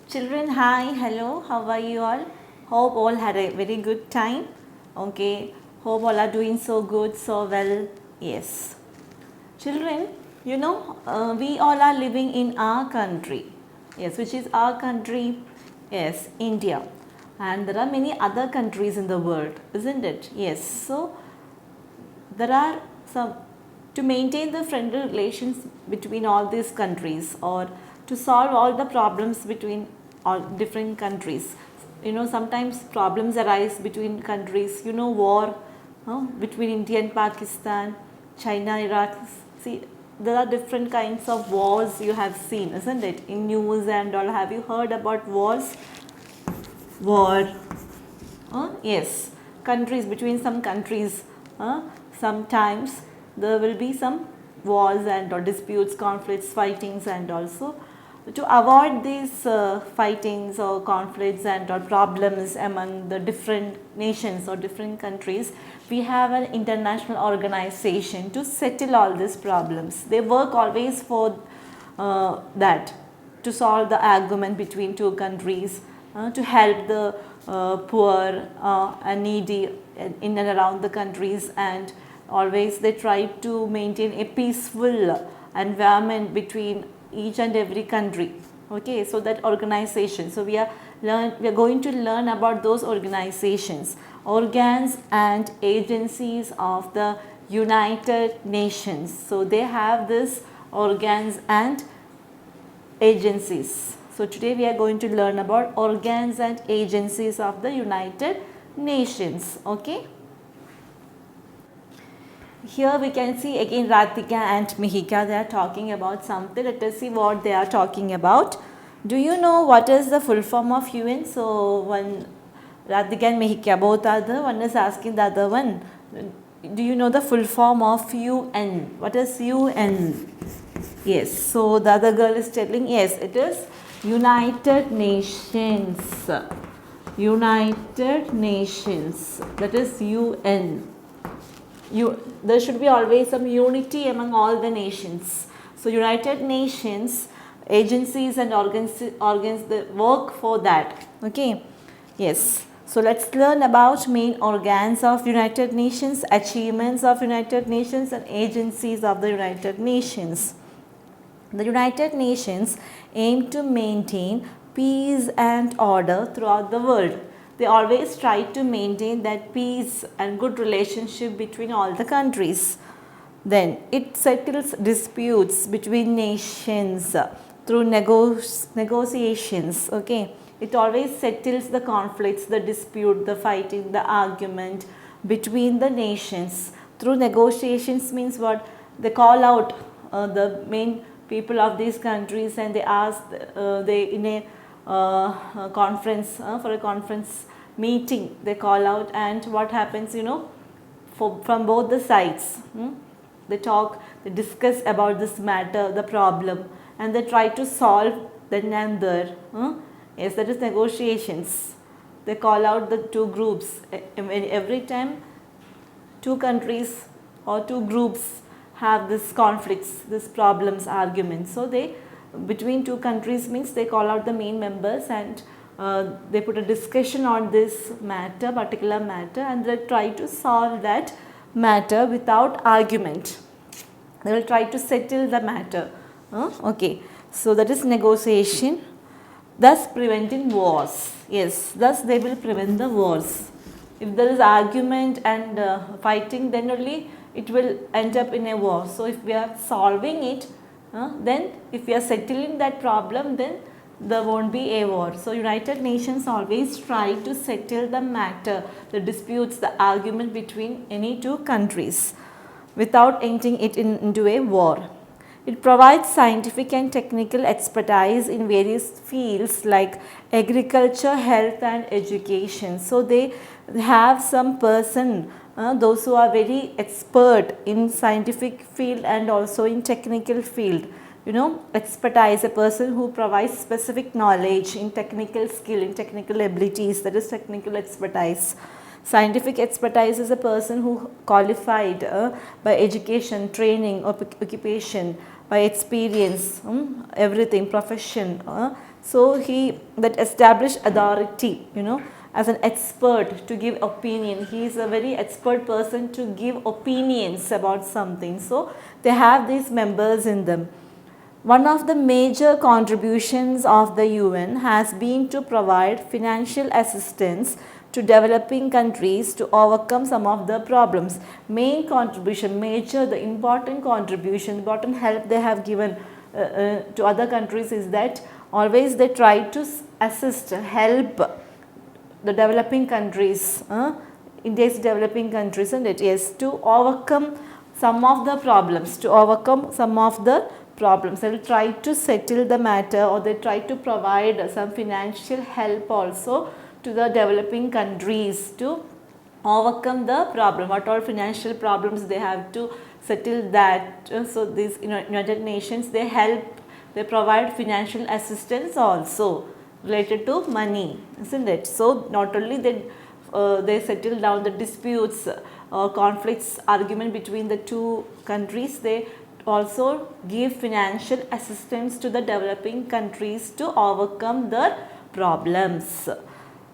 Children, hi, hello, how are you all? Hope all had a very good time. Okay, hope all are doing so good, so well. Yes. Children, we all are living in our country. Yes, which is our country? Yes, India. And there are many other countries in the world, isn't it? Yes. So, there are some to maintain the friendly relations between all these countries or to solve all the problems between all different countries. Sometimes problems arise between countries, war between India and Pakistan, China, Iraq. See, there are different kinds of wars you have seen, isn't it, in news and all. Have you heard about wars? War. Yes, countries, between some countries, sometimes there will be some wars and or disputes, conflicts, fightings, and also to avoid these fightings or conflicts and or problems among the different nations or different countries, we have an international organization to settle all these problems. They work always for that, to solve the argument between two countries, to help the poor and needy in and around the countries, and always they try to maintain a peaceful environment between each and every country. Okay, so that organization, so we are going to learn about those organizations, organs and agencies of the United Nations. So they have this organs and agencies. So today we are going to learn about organs and agencies of the United Nations. Okay. Here we can see again Radhika and Mihika, they are talking about something. Let us see what they are talking about. Do you know what is the full form of UN? So when Radhika and Mihika both are there, one is asking the other one, do you know the full form of UN? What is UN? Yes, so the other girl is telling, yes, it is United Nations. United Nations, that is UN. There should be always some unity among all the nations. So United Nations agencies and organs that work for that. Okay. Yes. So let's learn about main organs of United Nations, achievements of United Nations, and agencies of the United Nations. The United Nations aim to maintain peace and order throughout the world. They always try to maintain that peace and good relationship between all the countries. Then it settles disputes between nations through negotiations. Okay, it always settles the conflicts, the dispute, the fighting, the argument between the nations through negotiations. Means what? They call out the main people of these countries and they ask, they in a conference, for a conference meeting they call out, and what happens, from both the sides, they talk, they discuss about this matter, the problem, and they try to solve then and there. Yes, that is negotiations. They call out the two groups. Every time two countries or two groups have this conflicts, this problems, arguments, so they between two countries, means they call out the main members and they put a discussion on this matter, particular matter, and they try to solve that matter without argument. They will try to settle the matter. Okay, so that is negotiation, thus preventing wars. Yes, thus they will prevent the wars. If there is argument and fighting, then only it will end up in a war. So if we are solving it, then if we are settling that problem, then there won't be a war. So United Nations always try to settle the matter, the disputes, the argument between any two countries without ending it into a war. It provides scientific and technical expertise in various fields like agriculture, health and education. So they have some person, those who are very expert in scientific field and also in technical field. Expertise, a person who provides specific knowledge in technical skill, in technical abilities, that is technical expertise. Scientific expertise is a person who qualified by education, training or occupation by experience, everything, profession. So he that established authority, as an expert to give opinion. He is a very expert person to give opinions about something. So they have these members in them. One of the major contributions of the UN has been to provide financial assistance to developing countries to overcome some of the problems. Main contribution, major, the important contribution, important help they have given to other countries is that always they try to assist, help the developing countries, India's developing countries, and it is to overcome some of the problems, They will try to settle the matter, or they try to provide some financial help also to the developing countries to overcome the problem, what all financial problems they have to settle that. So these United Nations, they help, they provide financial assistance also related to money, isn't it? So not only they settle down the disputes, conflicts, argument between the two countries, they also give financial assistance to the developing countries to overcome their problems.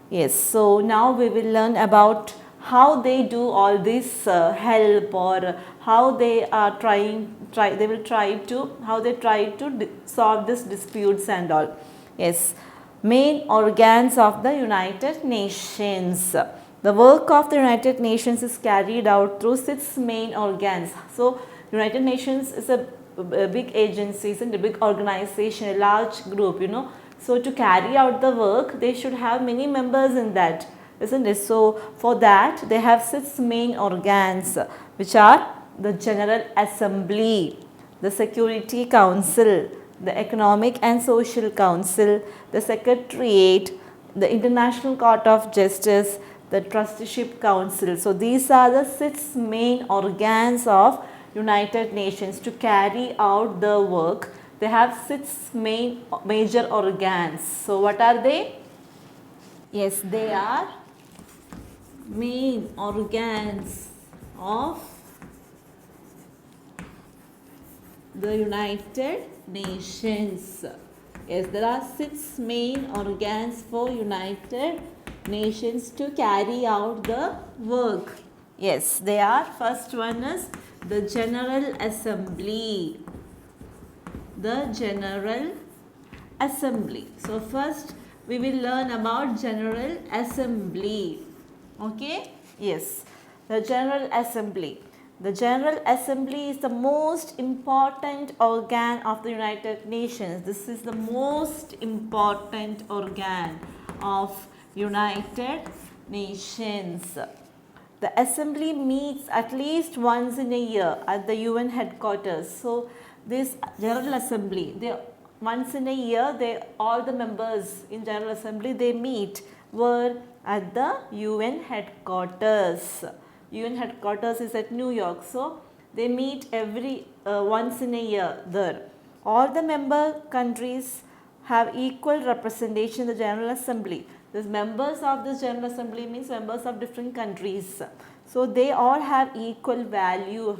Yes, so now we will learn about how they do all this help, or how they are how they try to solve these disputes and all. Yes, main organs of the United Nations. The work of the United Nations is carried out through 6 main organs. So United Nations is a big agency and a big organization, a large group, So to carry out the work, they should have many members in that, isn't it? So for that, they have 6 main organs, which are the General Assembly, the Security Council, the Economic and Social Council, the Secretariat, the International Court of Justice, the Trusteeship Council. So these are the 6 main organs of United Nations to carry out the work. They have 6 major organs. So what are they? Yes, they are main organs of the United Nations. Yes, there are 6 main organs for United Nations to carry out the work. Yes, they are. First one is the General Assembly. The General Assembly. So first we will learn about General Assembly. Okay? Yes, the General Assembly. The General Assembly is the most important organ of the United Nations. This is the most important organ of United Nations. The Assembly meets at least once in a year at the UN headquarters. So this General Assembly, once in a year, all the members in General Assembly, they meet were at the UN headquarters. UN headquarters is at New York, so they meet every once in a year there. All the member countries have equal representation in the General Assembly. The members of this General Assembly means members of different countries. So they all have equal value.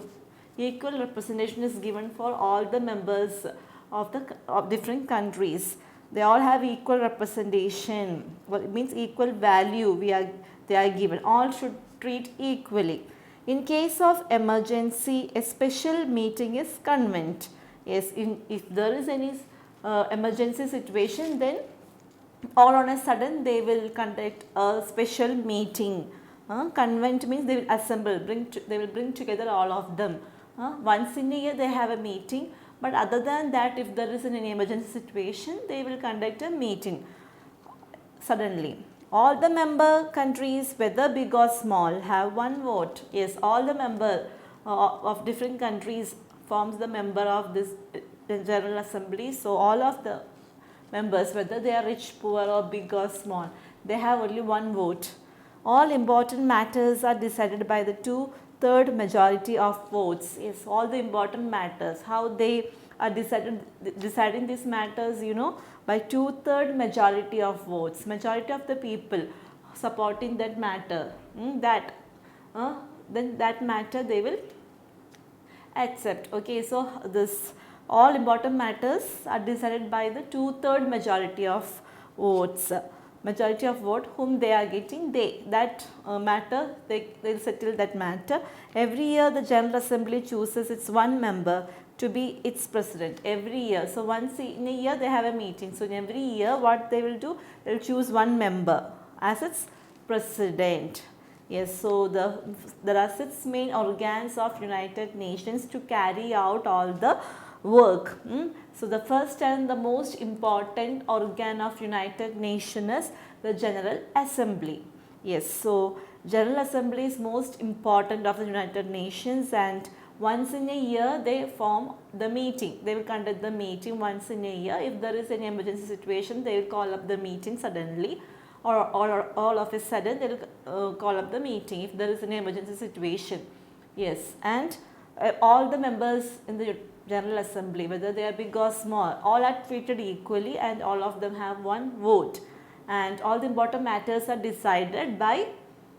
Equal representation is given for all the members of different countries. They all have equal representation. Well, it means equal value they are given. All should treat equally. In case of emergency, a special meeting is convened. Yes, if there is any emergency situation, then all on a sudden they will conduct a special meeting. Convent means they will assemble, they will bring together all of them. Once in a year they have a meeting, but other than that, if there is an emergency situation, they will conduct a meeting suddenly. All the member countries, whether big or small, have one vote. Yes, all the member of different countries forms the member of this General Assembly. So all of the members, whether they are rich, poor or big or small, they have only one vote. All important matters are decided by the 2/3 majority of votes. Yes, all the important matters, how they are deciding these matters, by 2/3 majority of votes. Majority of the people supporting that matter, then that matter they will accept. Okay, so this all important matters are decided by the 2/3 majority of votes. Majority of vote whom they are getting, that matter, they settle that matter. Every year the General Assembly chooses its one member to be its president every year. So once in a year they have a meeting. So in every year what they will do, they will choose one member as its president. Yes, so there are 6 main organs of United Nations to carry out all the work. So the first and the most important organ of United Nations is the General Assembly. Yes, so General Assembly is most important of the United Nations, and once in a year they form the meeting. They will conduct the meeting once in a year. If there is any emergency situation, they will call up the meeting suddenly, or all of a sudden they will call up the meeting if there is an emergency situation. Yes, and all the members in the General Assembly, whether they are big or small, all are treated equally and all of them have one vote, and all the important matters are decided by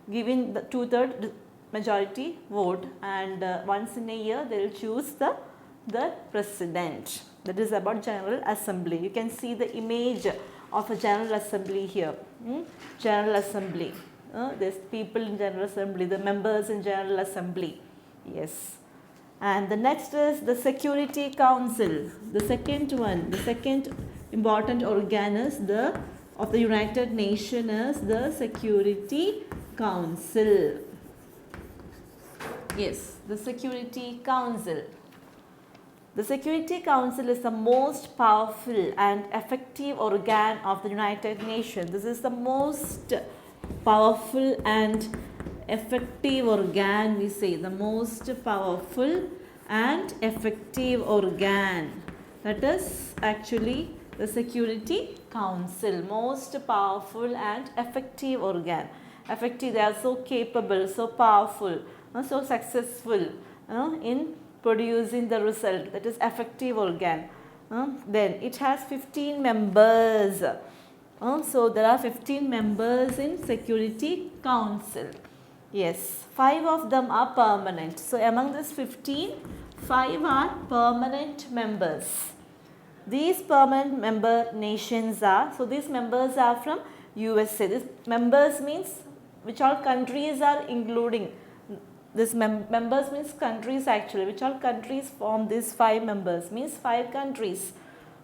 giving the 2/3 majority vote, and once in a year they will choose the president. That is about General Assembly. You can see the image of a General Assembly here. General Assembly. There's people in General Assembly, the members in General Assembly. Yes. And the next is the Security Council. The second one, the second important organ is of the United Nations is the Security Council. Yes, the Security Council. The Security Council is the most powerful and effective organ of the United Nations. This is the most powerful and effective organ, we say, the most powerful and effective organ. That is actually the Security Council, most powerful and effective organ. Effective, they are so capable, so powerful, so successful in producing the result. That is effective organ. Then it has 15 members. So there are 15 members in Security Council. Yes, 5 of them are permanent. So among this 15, 5 are permanent members. These permanent member nations are, so these members are from USA. These members means which all countries are including. This members means countries actually. Which all countries form these 5 members means 5 countries.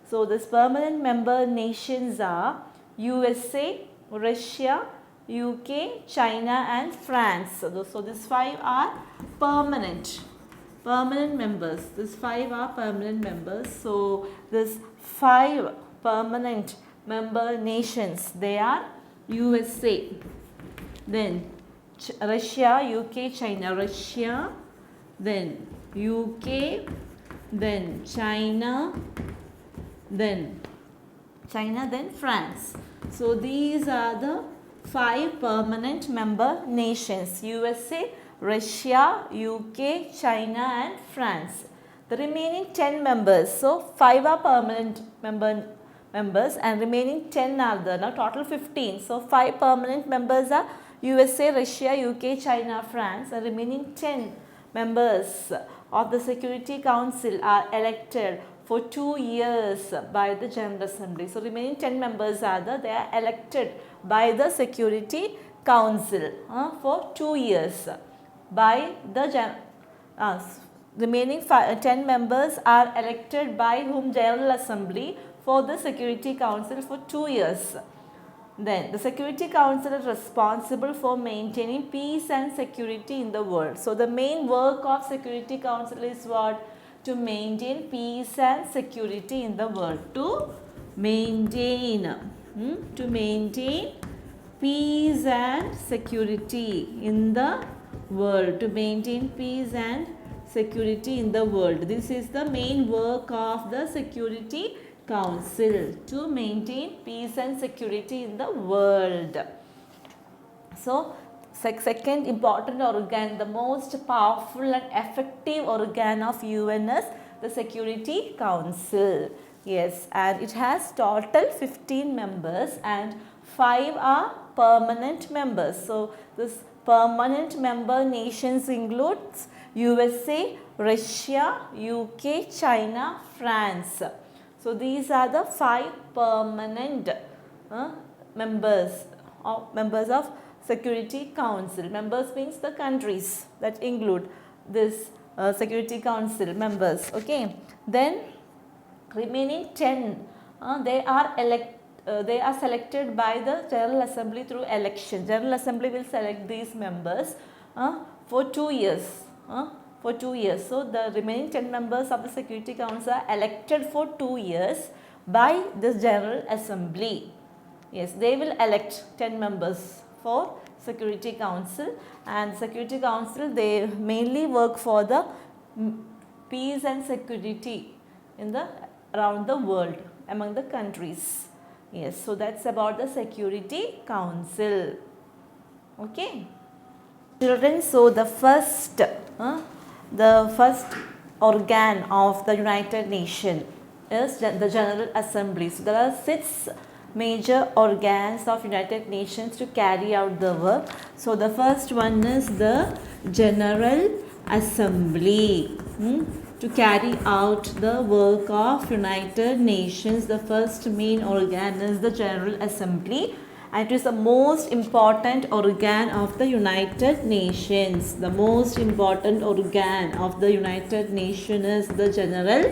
So this permanent member nations are USA, Russia, UK, China and France. So these 5 are permanent members. These 5 are permanent members. So these 5 permanent member nations, they are USA, then Russia, UK, China. Russia, then UK, then China, then France. So these are the 5 permanent member nations: USA, Russia, UK, China and France. The remaining 10 members, so 5 are permanent members and remaining 10 are there. Now total 15. So 5 permanent members are USA, Russia, UK, China, France, and remaining 10 members of the Security Council are elected for 2 years by the General Assembly. So remaining 10 members are there, they are elected by the Security Council for 2 years by the remaining 10 members are elected by whom? General Assembly for the Security Council for 2 years. Then the Security Council is responsible for maintaining peace and security in the world. So the main work of Security Council is what? To maintain peace and security in the world. To maintain peace and security in the world. To maintain peace and security in the world. This is the main work of the Security Council, to maintain peace and security in the world. So second important organ, the most powerful and effective organ of UN is the Security Council. Yes, and it has total 15 members and 5 are permanent members. So this permanent member nations includes USA, Russia, UK, China, France. So these are the 5 permanent members of Security Council. Members means the countries that include this Security Council members. Okay. Then remaining 10 they are selected by the General Assembly through election. General Assembly will select these members for 2 years. For 2 years. So the remaining 10 members of the Security Council are elected for 2 years by this General Assembly. Yes, they will elect 10 members for Security Council, and Security Council, they mainly work for the peace and security in the around the world among the countries. Yes, so that's about the Security Council. Okay. Children, so the first organ of the United Nations is the General Assembly. So there are 6 major organs of United Nations to carry out the work. So the first one is the General Assembly. To carry out the work of United Nations, the first main organ is the General Assembly, and it is the most important organ of the United Nations. The most important organ of the United Nations is the General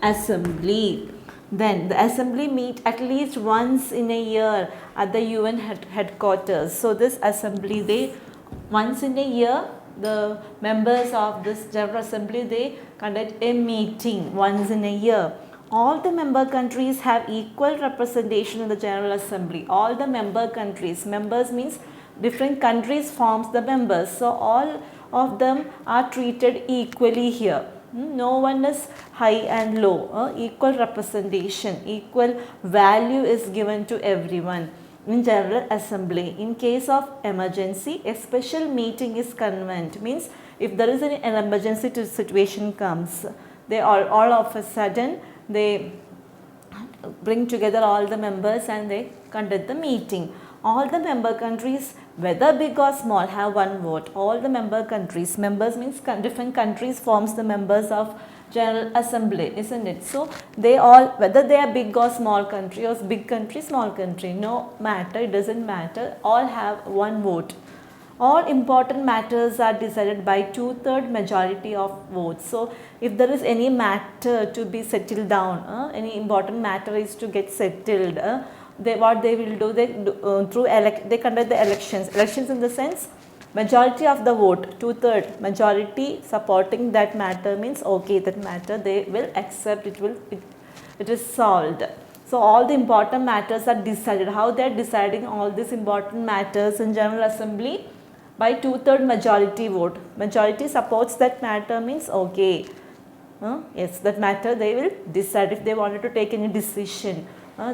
Assembly. Then the assembly meet at least once in a year at the UN headquarters. So this assembly, they once in a year, the members of this General Assembly, they conduct a meeting once in a year. All the member countries have equal representation in the General Assembly. All the member countries, members means different countries forms the members. So all of them are treated equally here. No one is high and low. Equal representation, equal value is given to everyone in General Assembly. In case of emergency, a special meeting is convened. Means if there is an emergency situation comes, they all of a sudden they bring together all the members and they conduct the meeting. All the member countries, whether big or small, have one vote. All the member countries, members means different countries forms the members of General Assembly, isn't it? So they all, whether they are big or small country or big country, small country, no matter, it doesn't matter, all have one vote. All important matters are decided by 2/3 majority of votes. So if there is any matter to be settled down, any important matter is to get settled, what they will do, they conduct the elections in the sense majority of the vote, 2/3 majority supporting that matter means okay, that matter they will accept, it is solved. So all the important matters are decided. How they are deciding all these important matters in General Assembly? By 2/3 majority vote. Majority supports that matter means okay. Yes, that matter they will decide. If they wanted to take any decision,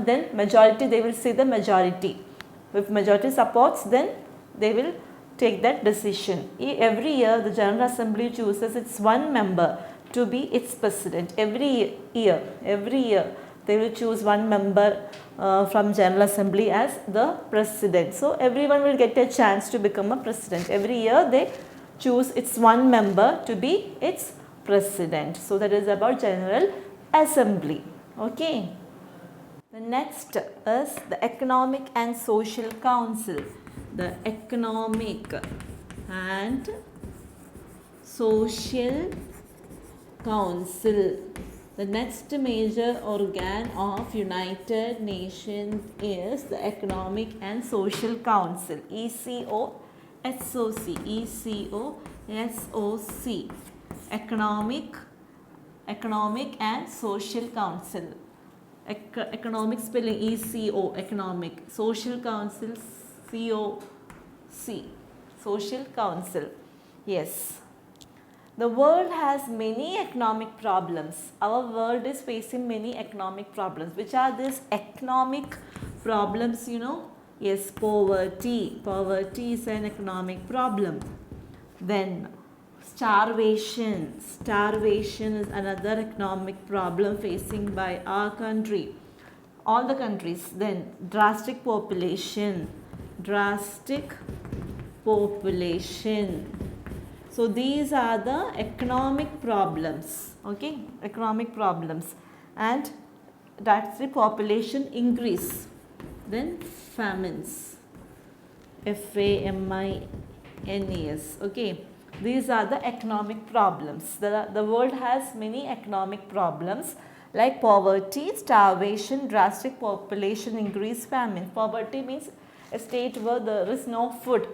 then majority, they will see the majority. If majority supports, then they will take that decision. Every year the General Assembly chooses its one member to be its president. Every year they will choose one member from General Assembly as the president. So everyone will get a chance to become a president. Every year they choose its one member to be its president. So that is about General Assembly. Okay. The next is the Economic and Social Council. The Economic and Social Council. The next major organ of United Nations is the Economic and Social Council. ECOSOC. ECOSOC. Economic and Social Council. Economic spelling ECO, economic. Social Council, COC, Social Council. Yes. The world has many economic problems. Our world is facing many economic problems. Which are these economic problems, you know? Yes, poverty. Poverty is an economic problem. Then starvation. Starvation is another economic problem facing by our country. All the countries. Then drastic population. Drastic population. So these are the economic problems, okay, economic problems, and that's the population increase. Then famines, FAMINES, okay. These are the economic problems. The world has many economic problems like poverty, starvation, drastic population increase, famine. Poverty means a state where there is no food.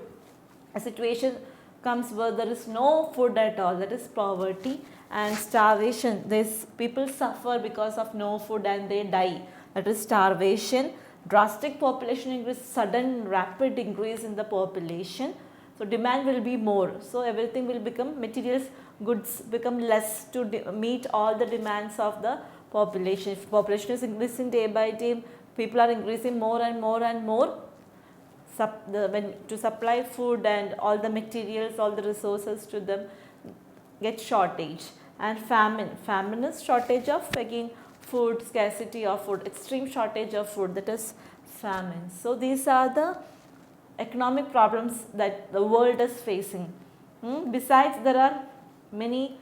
A situation comes where there is no food at all, that is poverty. And starvation, this people suffer because of no food and they die, that is starvation. Drastic population increase, sudden rapid increase in the population, so demand will be more, so everything will become, materials, goods become less to meet all the demands of the population. If population is increasing day by day, people are increasing more and more and more, to supply food and all the materials, all the resources to them get shortage. And famine is shortage of, again, food, scarcity of food, extreme shortage of food, that is famine. So these are the economic problems that the world is facing. Besides, there are many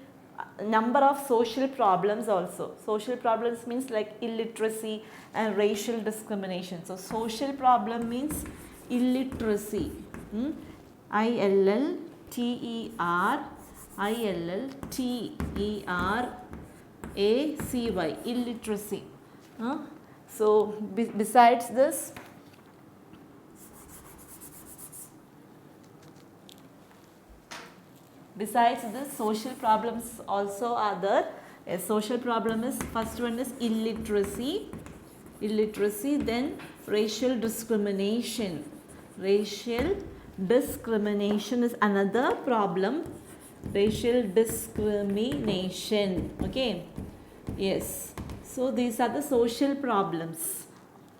number of social problems also. Social problems means like illiteracy and racial discrimination. So social problem means illiteracy, ILLTERACY, illiteracy. So besides this, social problems also are there. A social problem is, first one is illiteracy, then racial discrimination. Racial discrimination is another problem. Racial discrimination, okay, yes. So these are the social problems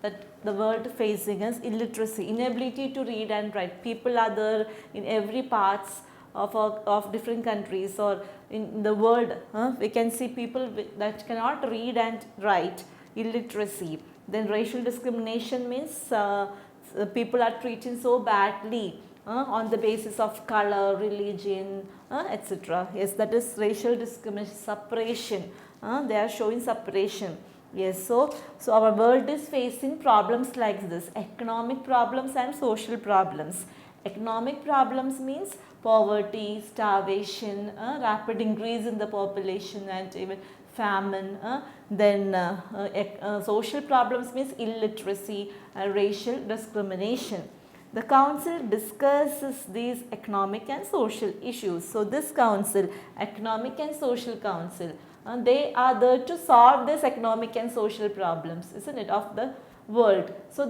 that the world facing as illiteracy, inability to read and write. People are there in every parts of different countries or in the world. We can see people that cannot read and write, illiteracy. Then racial discrimination means people are treated so badly on the basis of color, religion, etc. Yes, that is racial discrimination, separation. They are showing separation. Yes, so our world is facing problems like this, economic problems and social problems. Economic problems means poverty, starvation, rapid increase in the population and even famine. Then social problems means illiteracy, racial discrimination. The council discusses these economic and social issues. So this council, economic and social council, they are there to solve this economic and social problems, isn't it, of the world. So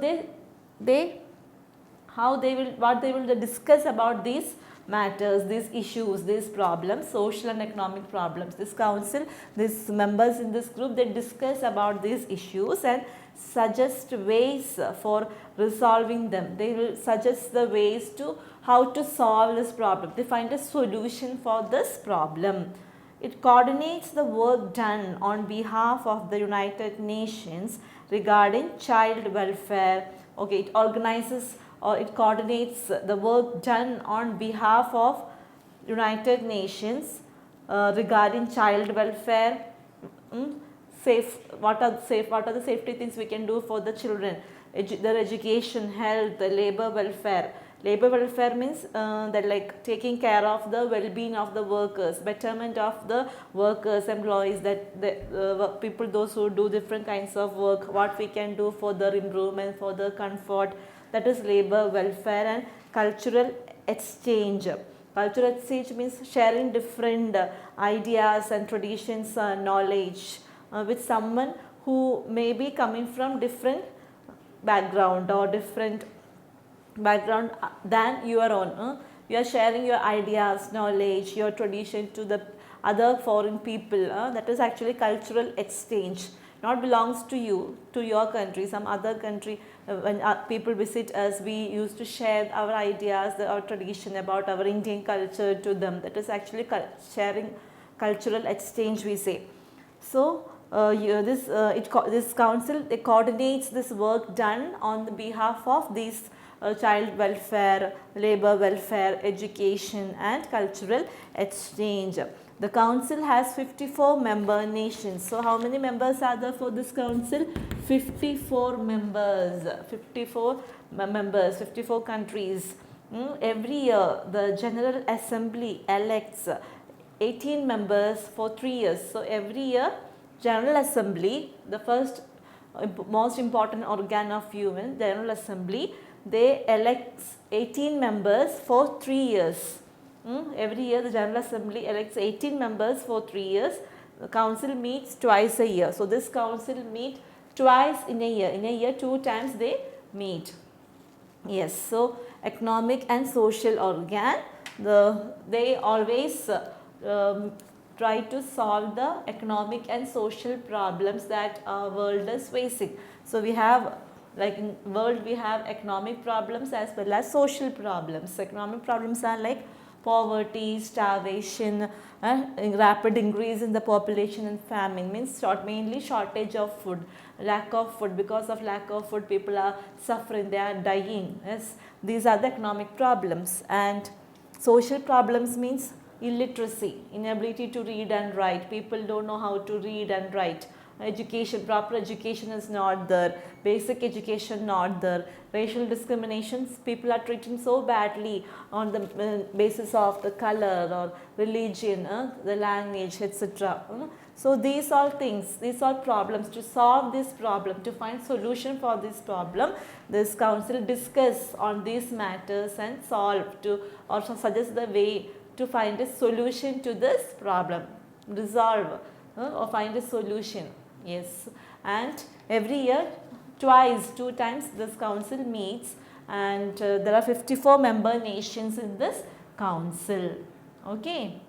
what they will discuss about these matters, these issues, these problems, social and economic problems. This council, these members in this group, they discuss about these issues and suggest ways for resolving them. They will suggest the ways to how to solve this problem. They find a solution for this problem. It coordinates the work done on behalf of the United Nations regarding child welfare. Okay, it organizes or it coordinates the work done on behalf of United Nations regarding child welfare. What are the safety things we can do for the children, their education, health, labor welfare. Labor welfare means that like taking care of the well-being of the workers, betterment of the workers, employees, that the people, those who do different kinds of work, what we can do for their improvement, for their comfort, that is labor welfare. And cultural exchange. Cultural exchange means sharing different ideas and traditions, knowledge with someone who may be coming from different background or different background than your own. You are sharing your ideas, knowledge, your tradition to the other foreign people. That is actually cultural exchange. Not belongs to you, to your country, some other country. When people visit us, we used to share our ideas, our tradition about our Indian culture to them. That is actually sharing, cultural exchange, we say. So this council, it coordinates this work done on the behalf of these child welfare, labor welfare, education and cultural exchange. The council has 54 member nations. So how many members are there for this council? 54 members, 54 members, 54 countries. Every year the General Assembly elects 18 members for 3 years. So every year General Assembly, the first most important organ of human, General Assembly, they elect 18 members for 3 years. Every year the General Assembly elects 18 members for 3 years. The council meets twice a year. So this council meets twice in a year. In a year 2 times they meet. Yes, so economic and social organ, they always try to solve the economic and social problems that our world is facing. So we have, like in world we have economic problems as well as social problems. Economic problems are like poverty, starvation, rapid increase in the population and famine, means mainly shortage of food, lack of food. Because of lack of food people are suffering, they are dying. Yes, these are the economic problems. And social problems means illiteracy, inability to read and write. People don't know how to read and write. Education, proper education is not there, basic education not there. Racial discriminations, people are treated so badly on the basis of the color or religion, the language, etc. So these all things, these are problems. To solve this problem, to find solution for this problem, this council discuss on these matters and solve, to also suggest the way to find a solution to this problem, resolve or find a solution. Yes, and every year twice, 2 times this council meets, and there are 54 member nations in this council. Okay.